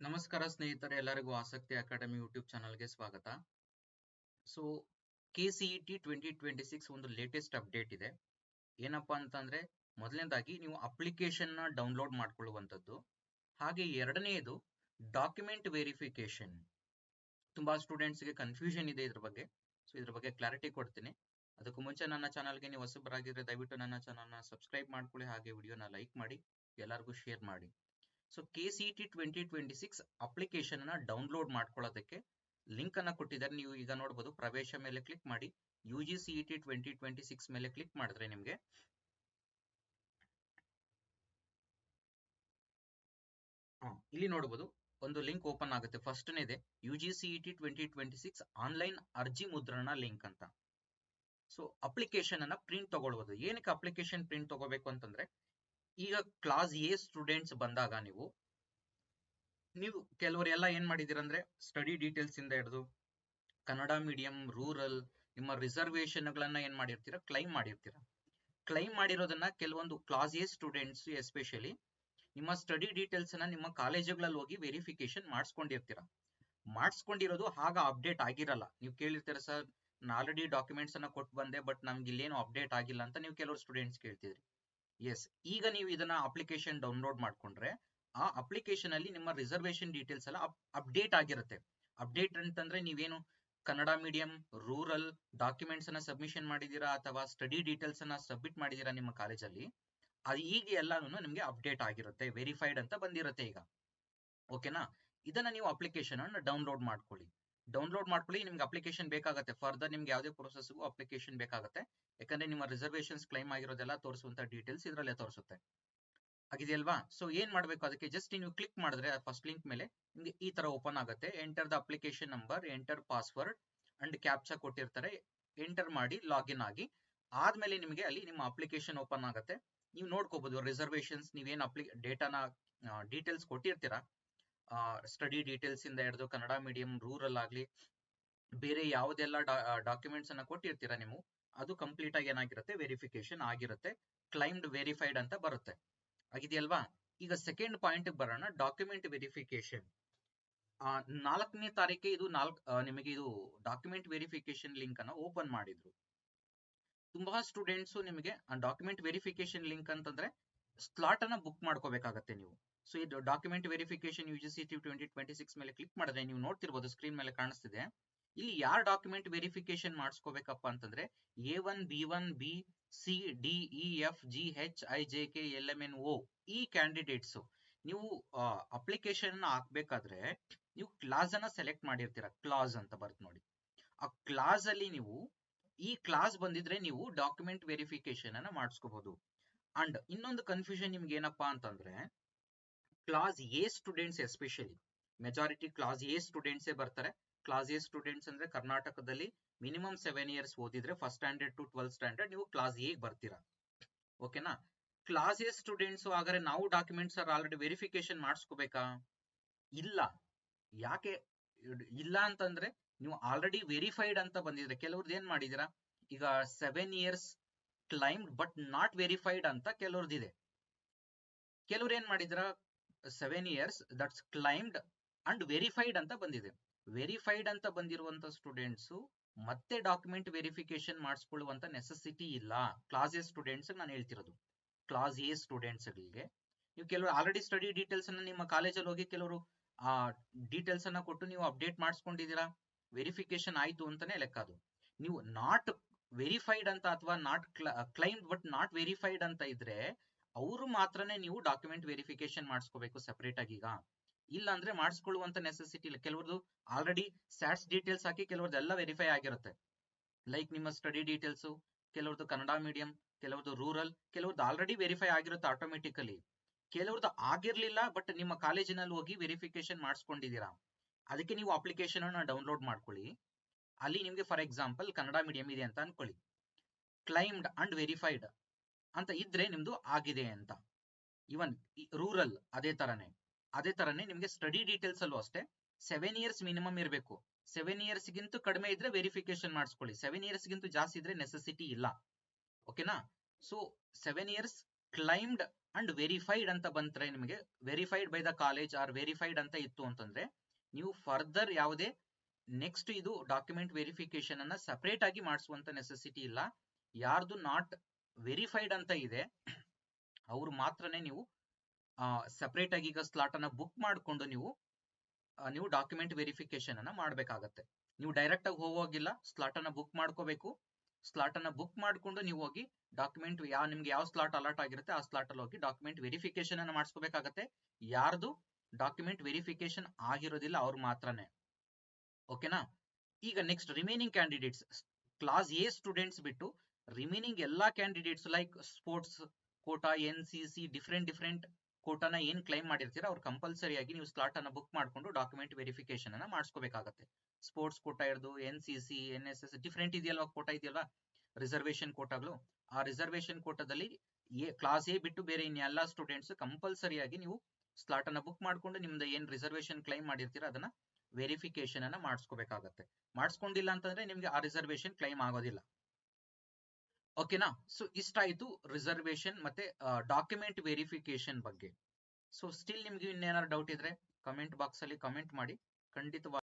ನಮಸ್ಕಾರ ಸ್ನೇಹಿತರೆ, ಎಲ್ಲರಿಗೂ ಆಸಕ್ತಿ ಅಕಾಡೆಮಿ ಯೂಟ್ಯೂಬ್ ಚಾನಲ್ಗೆ ಸ್ವಾಗತ. ಸೊ KCET 2026 ಒಂದು ಲೇಟೆಸ್ಟ್ ಅಪ್ಡೇಟ್ ಇದೆ. ಏನಪ್ಪಾ ಅಂತಂದ್ರೆ, ಮೊದಲನೇದಾಗಿ ನೀವು ಅಪ್ಲಿಕೇಶನ್ ನ ಡೌನ್ಲೋಡ್ ಮಾಡ್ಕೊಳ್ಳುವಂಥದ್ದು, ಹಾಗೆ ಎರಡನೆಯದು ಡಾಕ್ಯುಮೆಂಟ್ ವೆರಿಫಿಕೇಶನ್. ತುಂಬಾ ಸ್ಟೂಡೆಂಟ್ಸ್ಗೆ ಕನ್ಫ್ಯೂಷನ್ ಇದೆ ಇದ್ರ ಬಗ್ಗೆ. ಸೊ ಇದ್ರ ಬಗ್ಗೆ ಕ್ಲಾರಿಟಿ ಕೊಡ್ತೀನಿ. ಅದಕ್ಕೂ ಮುಂಚೆ ನನ್ನ ಚಾನಲ್ಗೆ ನೀವು ಹೊಸಬರಾಗಿದ್ರೆ ದಯವಿಟ್ಟು ನನ್ನ ಚಾನಲ್ನ ಸಬ್ಸ್ಕ್ರೈಬ್ ಮಾಡ್ಕೊಳ್ಳಿ, ಹಾಗೆ ವಿಡಿಯೋನ ಲೈಕ್ ಮಾಡಿ, ಎಲ್ಲರಿಗೂ ಶೇರ್ ಮಾಡಿ. ಸೊ KCET 2026 ಅಪ್ಲಿಕೇಶನ್ ಅನ್ನ ಡೌನ್ಲೋಡ್ ಮಾಡ್ಕೊಳ್ಳೋದಕ್ಕೆ ಲಿಂಕ್ ಅನ್ನ ಕೊಟ್ಟಿದ್ದಾರೆ. ನೀವು ಈಗ ನೋಡಬಹುದು, ಪ್ರವೇಶ ಮೇಲೆ ಕ್ಲಿಕ್ ಮಾಡಿ UGCET 2026 ಮೇಲೆ ಕ್ಲಿಕ್ ಮಾಡಿದ್ರೆ ನಿಮ್ಗೆ ಇಲ್ಲಿ ನೋಡಬಹುದು ಒಂದು ಲಿಂಕ್ ಓಪನ್ ಆಗುತ್ತೆ. ಫಸ್ಟ್ನೇದೆ UGCET 2026 ಆನ್ಲೈನ್ ಅರ್ಜಿ ಮುದ್ರಣ ಲಿಂಕ್ ಅಂತ. ಸೊ ಅಪ್ಲಿಕೇಶನ್ ಅನ್ನ ಪ್ರಿಂಟ್ ತಗೊಳ್ಬಹುದು. ಏನಕ್ಕೆ ಅಪ್ಲಿಕೇಶನ್ ಪ್ರಿಂಟ್ ತಗೋಬೇಕು ಅಂತಂದ್ರೆ, ಈಗ ಕ್ಲಾಸ್ ಎ ಸ್ಟೂಡೆಂಟ್ಸ್ ಬಂದಾಗ ನೀವು ಕೆಲವರೆಲ್ಲ ಏನ್ ಮಾಡಿದಿರ ಅಂದ್ರೆ, ಸ್ಟಡಿ ಡೀಟೇಲ್ಸ್ ಇಂದ ಹಿಡಿದು ಕನ್ನಡ ಮೀಡಿಯಂ, ರೂರಲ್, ನಿಮ್ಮ ರಿಸರ್ವೇಶನ್ ಗಳನ್ನ ಏನ್ ಮಾಡಿರ್ತೀರಾ, ಕ್ಲೈಮ್ ಮಾಡಿರ್ತೀರಾ. ಕ್ಲೈಮ್ ಮಾಡಿರೋದನ್ನ ಕೆಲವೊಂದು ಕ್ಲಾಸ್ ಎ ಸ್ಟೂಡೆಂಟ್ಸ್ ಎಸ್ಪೆಷಲಿ ನಿಮ್ಮ ಸ್ಟಡಿ ಡೀಟೇಲ್ಸ್ ಅನ್ನ ನಿಮ್ಮ ಕಾಲೇಜುಗಳಲ್ಲಿ ಹೋಗಿ ವೆರಿಫಿಕೇಶನ್ ಮಾಡಿಸ್ಕೊಂಡಿರೋದು ಆಗ ಅಪ್ಡೇಟ್ ಆಗಿರಲ್ಲ. ನೀವು ಕೇಳಿರ್ತೀರ, ಸರ್ ನಾನು ಆಲ್ರೆಡಿ ಡಾಕ್ಯುಮೆಂಟ್ಸ್ ಅನ್ನ ಕೊಟ್ಟು ಬಂದೆ, ಬಟ್ ನಮ್ಗೆ ಇಲ್ಲೇನು ಅಪ್ಡೇಟ್ ಆಗಿಲ್ಲ ಅಂತ ನೀವು ಕೆಲವರು ಸ್ಟೂಡೆಂಟ್ಸ್ ಕೇಳ್ತಿದ್ರಿ. ಎಸ್, ಈಗ ನೀವು ಇದನ್ನ ಅಪ್ಲಿಕೇಶನ್ ಡೌನ್ಲೋಡ್ ಮಾಡ್ಕೊಂಡ್ರೆ ಆ ಅಪ್ಲಿಕೇಶನ್ ಅಲ್ಲಿ ನಿಮ್ಮ ರಿಸರ್ವೇಶನ್ ಡೀಟೇಲ್ಸ್ ಎಲ್ಲ ಅಪ್ಡೇಟ್ ಆಗಿರುತ್ತೆ. ಅಪ್ಡೇಟ್ ಅಂತಂದ್ರೆ ನೀವೇನು ಕನ್ನಡ ಮೀಡಿಯಂ, ರೂರಲ್ ಡಾಕ್ಯುಮೆಂಟ್ಸ್ ಅನ್ನ ಸಬ್ಮಿಷನ್ ಮಾಡಿದೀರಾ ಅಥವಾ ಸ್ಟಡಿ ಡೀಟೇಲ್ಸ್ ಅನ್ನ ಸಬ್ಮಿಟ್ ಮಾಡಿದೀರಾ ನಿಮ್ಮ ಕಾಲೇಜಲ್ಲಿ, ಅದು ಈಗ ಎಲ್ಲಾನು ನಿಮ್ಗೆ ಅಪ್ಡೇಟ್ ಆಗಿರುತ್ತೆ, ವೆರಿಫೈಡ್ ಅಂತ ಬಂದಿರುತ್ತೆ ಈಗ. ಓಕೆನಾ? ಇದನ್ನ ನೀವು ಅಪ್ಲಿಕೇಶನ್ ಅನ್ನ ಡೌನ್ಲೋಡ್ ಮಾಡ್ಕೊಳ್ಳಿ. ನಿಮ್ಗೆ ಅಪ್ಲಿಕೇಶನ್ ಬೇಕಾಗುತ್ತೆ. ಫರ್ದರ್ ನಿಮ್ಗೆ ಯಾವುದೇ ಪ್ರೊಸೆಸ್ಗೂ ಅಪ್ಲಿಕೇಶನ್ ಬೇಕಾಗುತ್ತೆ. ಯಾಕಂದ್ರೆ ನಿಮ್ಮ ರಿಸರ್ವೇಶನ್ಸ್ ಕ್ಲೈಮ್ ಆಗಿರೋದೆಲ್ಲ ತೋರಿಸುವಂತ ಡೀಟೇಲ್ಸ್ ಇದರಲ್ಲೇ ತೋರಿಸುತ್ತೆ. ಆಗಿದೆಯಲ್ವಾ? ಸೊ ಏನ್ ಮಾಡ್ಬೇಕು, ಅದಕ್ಕೆ ಜಸ್ಟ್ ನೀವು ಕ್ಲಿಕ್ ಮಾಡಿದ್ರೆ ಫಸ್ಟ್ ಲಿಂಕ್ ಮೇಲೆ ನಿಮ್ಗೆ ಈ ತರ ಓಪನ್ ಆಗುತ್ತೆ. Enter the application number, enter password and captcha ಕೊಟ್ಟಿರ್ತಾರೆ. ಎಂಟರ್ ಮಾಡಿ ಲಾಗಿನ್ ಆಗಿ ಆದ್ಮೇಲೆ ನಿಮಗೆ ಅಲ್ಲಿ ನಿಮ್ಮ ಅಪ್ಲಿಕೇಶನ್ ಓಪನ್ ಆಗುತ್ತೆ. ನೀವು ನೋಡ್ಕೋಬಹುದು ರಿಸರ್ವೇಶನ್ಸ್, ನೀವೇನ್ ಡೇಟಾನ ಡೀಟೇಲ್ಸ್ ಕೊಟ್ಟಿರ್ತೀರಾ, ಸ್ಟಡಿ ಡೀಟೇಲ್ಸ್ ಇಂದ ಹಿಡಿದು ಕನ್ನಡ ಮೀಡಿಯಂ, ರೂರಲ್ ಆಗ್ಲಿ, ಬೇರೆ ಯಾವುದೆಲ್ಲ ಡಾಕ್ಯುಮೆಂಟ್ಸ್ ಅನ್ನ ಕೊಟ್ಟಿರ್ತೀರಾ ನೀವು, ಅದು ಕಂಪ್ಲೀಟ್ ಆಗಿ ಏನಾಗಿರುತ್ತೆ, ವೆರಿಫಿಕೇಶನ್ ಆಗಿರುತ್ತೆ. ಕ್ಲೈಮ್ಡ್ ವೆರಿಫೈಡ್ ಅಂತ ಬರುತ್ತೆ. ಆಗಿದೆಯಲ್ವಾ? ಈಗ ಸೆಕೆಂಡ್ ಪಾಯಿಂಟ್ ಬರೋಣ, ಡಾಕ್ಯುಮೆಂಟ್ ವೆರಿಫಿಕೇಶನ್. 4ನೇ ತಾರೀಕಿಗೆ ಇದು ನಿಮಗೆ ಇದು ಡಾಕ್ಯುಮೆಂಟ್ ವೆರಿಫಿಕೇಶನ್ ಲಿಂಕ್ ಅನ್ನ ಓಪನ್ ಮಾಡಿದ್ರು. ತುಂಬಾ ಸ್ಟೂಡೆಂಟ್ಸ್ ನಿಮಗೆ ಡಾಕ್ಯುಮೆಂಟ್ ವೆರಿಫಿಕೇಶನ್ ಲಿಂಕ್ ಅಂತಂದ್ರೆ ಸ್ಲಾಟ್ ಅನ್ನ ಬುಕ್ ಮಾಡ್ಕೋಬೇಕಾಗತ್ತೆ ನೀವು. ಸೊ ಇದು ಡಾಕ್ಯುಮೆಂಟ್ ವೆರಿಫಿಕೇಶನ್ UGCET 2026 ಮೇಲೆ ಕ್ಲಿಕ್ ಮಾಡಿದ್ರೆ ನೀವು ನೋಡ್ತಿರ್ಬೋದು, ಸ್ಕ್ರೀನ್ ಮೇಲೆ ಕಾಣಿಸ್ತಿದೆ. ಇಲ್ಲಿ ಯಾರು ಡಾಕ್ಯುಮೆಂಟ್ ವೆರಿಫಿಕೇಶನ್ ಮಾಡಿಸ್ಕೋಬೇಕಪ್ಪ ಅಂತಂದ್ರೆ A1, B1, B, C, D, E, F, G, H, I, J, K, L, M, N, O ಈ ಕ್ಯಾಂಡಿಡೇಟ್ಸ್. ನೀವು ಅಪ್ಲಿಕೇಶನ್ ಹಾಕ್ಬೇಕಾದ್ರೆ ನೀವು ಕ್ಲಾಸ್ ಅನ್ನ ಸೆಲೆಕ್ಟ್ ಮಾಡಿರ್ತೀರಾ. ಕ್ಲಾಸ್ ಅಂತ ಬರುತ್ತೆ ನೋಡಿ, ಆ ಕ್ಲಾಸ್ ಅಲ್ಲಿ ನೀವು ಈ ಕ್ಲಾಸ್ ಬಂದಿದ್ರೆ ನೀವು ಡಾಕ್ಯುಮೆಂಟ್ ವೆರಿಫಿಕೇಶನ್ ಅನ್ನ ಮಾಡಿಸ್ಕೋಬಹುದು. ಅಂಡ್ ಇನ್ನೊಂದು ಕನ್ಫ್ಯೂಷನ್ ನಿಮ್ಗೆ ಏನಪ್ಪಾ ಅಂತಂದ್ರೆ, class A students especially majority class A ಸ್ಟೂಡೆಂಟ್ಸೇ ಬರ್ತಾರೆ. ಕ್ಲಾಸ್ ಎ ಸ್ಟೂಡೆಂಟ್ಸ್ ಅಂದ್ರೆ ಕರ್ನಾಟಕದಲ್ಲಿ ಮಿನಿಮಮ್ 7 years ಓದಿದ್ರೆ first standard to 12th standard ನೀವು ಕ್ಲಾಸ್ ಎ ಬರ್ತೀರಾ. ಓಕೆನಾ? ಕ್ಲಾಸ್ ಎ ಸ್ಟೂಡೆಂಟ್ಸ್ ಹಾಗಾದ್ರೆ ನಾವು ಡಾಕ್ಯುಮೆಂಟ್ಸ್ ಆಲ್ರೆಡಿ ವೆರಿಫಿಕೇಶನ್ ಮಾಡಿಸ್ಕೋಬೇಕಾ? ಇಲ್ಲ. ಯಾಕೆ ಇಲ್ಲ ಅಂತಂದ್ರೆ, ನೀವು ಆಲ್ರೆಡಿ ವೆರಿಫೈಡ್ ಅಂತ ಬಂದಿದ್ರೆ, ಕೆಲವ್ರದ್ದು ಏನ್ ಮಾಡಿದಿರಾ, ಈಗ 7 years claimed but not verified ಅಂತ ಕೆಲವ್ರದ್ದಿದೆ. ಕೆಲವ್ರು ಏನ್ ಮಾಡಿದ್ರ, 7 years that's claimed and verified ಅಂತ ಬಂದಿದೆ. ವೆರಿಫೈಡ್ ಅಂತ ಬಂದಿರುವಂತ ಸ್ಟೂಡೆಂಟ್ಸ್ ಮತ್ತೆ ಡಾಕ್ಯುಮೆಂಟ್ ವೆರಿಫಿಕೇಶನ್ ಮಾಡಿಸ್ಕೊಳ್ಳುವಂತ ನೆಸೆಸಿಟಿ ಇಲ್ಲ. ಕ್ಲಾಸ್ ಎ ಸ್ಟೂಡೆಂಟ್ಸ್ ನಾನು ಹೇಳ್ತಿರೋದು, ಕ್ಲಾಸ್ ಎ ಸ್ಟೂಡೆಂಟ್ಸ್ ಗಳಿಗೆ ನೀವು ಕೆಲವರು ಆಲ್ರೆಡಿ ಸ್ಟಡಿ ಡೀಟೇಲ್ಸ್ ಅನ್ನ ನಿಮ್ಮ ಕಾಲೇಜಲ್ಲಿ ಹೋಗಿ ಕೆಲವರು ಆ ಡೀಟೇಲ್ಸ್ ಅನ್ನ ಕೊಟ್ಟು ನೀವು ಅಪ್ಡೇಟ್ ಮಾಡಿಸ್ಕೊಂಡಿದ್ದೀರಾ, ವೆರಿಫಿಕೇಶನ್ ಆಯ್ತು ಅಂತಾನೆ ಲೆಕ್ಕ. ಅದು ನೀವು ನಾಟ್ ವೆರಿಫೈಡ್ ಅಂತ ಅಥವಾ not claimed but not verified ಅಂತ ಇದ್ರೆ ಅವರು ಮಾತ್ರನೇ ನೀವು ಡಾಕ್ಯುಮೆಂಟ್ ವೆರಿಫಿಕೇಶನ್ ಮಾಡಿಸ್ಕೋಬೇಕು ಸೆಪರೇಟ್ ಆಗಿ. ಈಗ ಇಲ್ಲ ಅಂದ್ರೆ ಮಾಡಿಸ್ಕೊಳ್ಳುವಂತ ನೆಸೆಸಿಟಿ ಇಲ್ಲ. ಕೆಲವ್ರದ್ದು ಆಲ್ರೆಡಿ ಸ್ಯಾಟ್ಸ್ ಡೀಟೇಲ್ಸ್ ಹಾಕಿ ಕೆಲವ್ರದ್ದು ಎಲ್ಲ ವೆರಿಫೈ ಆಗಿರುತ್ತೆ. ಲೈಕ್ ನಿಮ್ಮ ಸ್ಟಡಿ ಡೀಟೇಲ್ಸ್, ಕೆಲವ್ರದ್ದು ಕನ್ನಡ ಮೀಡಿಯಂ, ಕೆಲವ್ರದ್ದು ರೂರಲ್, ಕೆಲವ್ರದ್ದು ಆಲ್ರೆಡಿ ವೆರಿಫೈ ಆಗಿರುತ್ತೆ ಆಟೋಮೆಟಿಕಲಿ. ಕೆಲವ್ರದ್ದು ಆಗಿರ್ಲಿಲ್ಲ ಬಟ್ ನಿಮ್ಮ ಕಾಲೇಜಿನಲ್ಲಿ ಹೋಗಿ ವೆರಿಫಿಕೇಶನ್ ಮಾಡಿಸ್ಕೊಂಡಿದ್ದೀರಾ. ಅದಕ್ಕೆ ನೀವು ಅಪ್ಲಿಕೇಶನ್ ಅನ್ನ ಡೌನ್ಲೋಡ್ ಮಾಡ್ಕೊಳ್ಳಿ. ಅಲ್ಲಿ ನಿಮ್ಗೆ ಫಾರ್ ಎಕ್ಸಾಂಪಲ್ ಕನ್ನಡ ಮೀಡಿಯಂ ಇದೆ ಅಂತ ಅನ್ಕೊಳ್ಳಿ, ಕ್ಲೈಮ್ಡ್ ಅಂಡ್ ವೆರಿಫೈಡ್ ಅಂತ ಇದ್ರೆ ನಿಮ್ದು ಆಗಿದೆ ಅಂತ. ಇವನ್ ರೂರಲ್ ಅದೇ ತರನೇ ನಿಮ್ಗೆ ಸ್ಟಡಿ ಡೀಟೇಲ್ಸ್ ಅಲ್ಲೂ ಅಷ್ಟೇ 7 years ಮಿನಿಮಮ್ ಇರಬೇಕು. 7 years ಗಿಂತ ಕಡಿಮೆ ಇದ್ರೆ ವೆರಿಫಿಕೇಶನ್ ಮಾಡಿಸ್ಕೊಳ್ಳಿ. 7 years ಗಿಂತ ಜಾಸ್ತಿ ಇದ್ರೆ ನೆಸೆಸಿಟಿ ಇಲ್ಲ. ಓಕೆನಾ? So 7 years claimed and verified ಅಂತ ಬಂದ್ರೆ ನಿಮಗೆ verified by the college or verified ಅಂತ ಇತ್ತು ಅಂತಂದ್ರೆ ನೀವು ಫರ್ದರ್ ಯಾವುದೇ ನೆಕ್ಸ್ಟ್ ಇದು ಡಾಕ್ಯುಮೆಂಟ್ ವೆರಿಫಿಕೇಶನ್ ಅನ್ನ ಸಪರೇಟ್ ಆಗಿ ಮಾಡಿಸುವಂತ ನೆಸೆಸಿಟಿ ಇಲ್ಲ. ಯಾರ್ದು ನಾಟ್ ವೆರಿಫೈಡ್ ಅಂತ ಇದೆ ಅವ್ರು ಮಾತ್ರನೇ ನೀವು ಸಪರೇಟ್ ಆಗಿ ಈಗ ಸ್ಲಾಟ್ ಅನ್ನ ಬುಕ್ ಮಾಡಿಕೊಂಡು ನೀವು ಡಾಕ್ಯುಮೆಂಟ್ ವೆರಿಫಿಕೇಶನ್ ಅನ್ನ ಮಾಡ್ಬೇಕಾಗತ್ತೆ. ನೀವು ಡೈರೆಕ್ಟ್ ಆಗಿ ಹೋಗೋಗಿಲ್ಲ, ಸ್ಲಾಟ್ ಅನ್ನ ಬುಕ್ ಮಾಡ್ಕೋಬೇಕು. ಸ್ಲಾಟ್ ಅನ್ನ ಬುಕ್ ಮಾಡ್ಕೊಂಡು ನೀವು ಹೋಗಿ ಡಾಕ್ಯುಮೆಂಟ್ ನಿಮ್ಗೆ ಯಾವ ಸ್ಲಾಟ್ ಅಲಾಟ್ ಆಗಿರುತ್ತೆ ಆ ಸ್ಲಾಟ್ ಅಲ್ಲಿ ಹೋಗಿ ಡಾಕ್ಯುಮೆಂಟ್ ವೆರಿಫಿಕೇಶನ್ ಅನ್ನ ಮಾಡಿಸ್ಕೋಬೇಕಾಗತ್ತೆ. ಯಾರ್ದು ಡಾಕ್ಯುಮೆಂಟ್ ವೆರಿಫಿಕೇಶನ್ ಆಗಿರೋದಿಲ್ಲ ಅವ್ರು ಮಾತ್ರನೇ. ಓಕೆನಾ? ಈಗ next remaining candidates, class A students ಬಿಟ್ಟು ರಿಮೈನಿಂಗ್ ಎಲ್ಲಾ candidates like sports quota, NCC different ಕೋಟಾನ ಏನ್ ಕ್ಲೈಮ್ ಮಾಡಿರ್ತೀರ ಅವ್ರು ಕಂಪಲ್ಸರಿ ಆಗಿ ನೀವು ಸ್ಲಾಟ್ ಅನ್ನ ಬುಕ್ ಮಾಡ್ಕೊಂಡು ಡಾಕ್ಯುಮೆಂಟ್ ವೆರಿಫಿಕೇಶನ್ ಅನ್ನ ಮಾಡಿಸ್ಕೋಬೇಕಾಗತ್ತೆ. ಸ್ಪೋರ್ಟ್ಸ್ ಕೋಟಾ ಇರ್ದು NCC NSS ಡಿಫ್ರೆಂಟ್ ಇದೆಯಲ್ವಾ, ಕೋಟಾ ಇದೆಯಲ್ವಾ, ರಿಸರ್ವೇಶನ್ ಕೋಟಾಗಳು. ಆ ರಿಸರ್ವೇಶನ್ ಕೋಟಾದಲ್ಲಿ ಕ್ಲಾಸ್ ಎ ಬಿಟ್ಟು ಬೇರೆ ಇನ್ನೆಲ್ಲಾ ಸ್ಟೂಡೆಂಟ್ಸ್ ಕಂಪಲ್ಸರಿ ಆಗಿ ನೀವು ಸ್ಲಾಟ್ ಅನ್ನ ಬುಕ್ ಮಾಡ್ಕೊಂಡು ನಿಮ್ದು ಏನ್ ರಿಸರ್ವೇಶನ್ ಕ್ಲೈಮ್ ಮಾಡಿರ್ತೀರ ಅದನ್ನ ವೆರಿಫಿಕೇಶನ್ ಅನ್ನ ಮಾಡಿಸ್ಕೋಬೇಕಾಗತ್ತೆ. ಮಾಡಿಸ್ಕೊಂಡಿಲ್ಲ ಅಂತಂದ್ರೆ ನಿಮ್ಗೆ ಆ ರಿಸರ್ವೇಶನ್ ಕ್ಲೈಮ್ ಆಗೋದಿಲ್ಲ. ಓಕೆನಾ? ಸೊ ಇಷ್ಟಾಯ್ತು ರಿಸರ್ವೇಶನ್ ಮತ್ತೆ ಡಾಕ್ಯುಮೆಂಟ್ ವೆರಿಫಿಕೇಶನ್ ಬಗ್ಗೆ. ಸೊ ಸ್ಟಿಲ್ ನಿಮ್ಗೆ ಇನ್ನೇನಾದ್ರು ಡೌಟ್ ಇದ್ರೆ ಕಮೆಂಟ್ ಬಾಕ್ಸ್ ಅಲ್ಲಿ ಕಮೆಂಟ್ ಮಾಡಿ, ಖಂಡಿತವಾಗಿ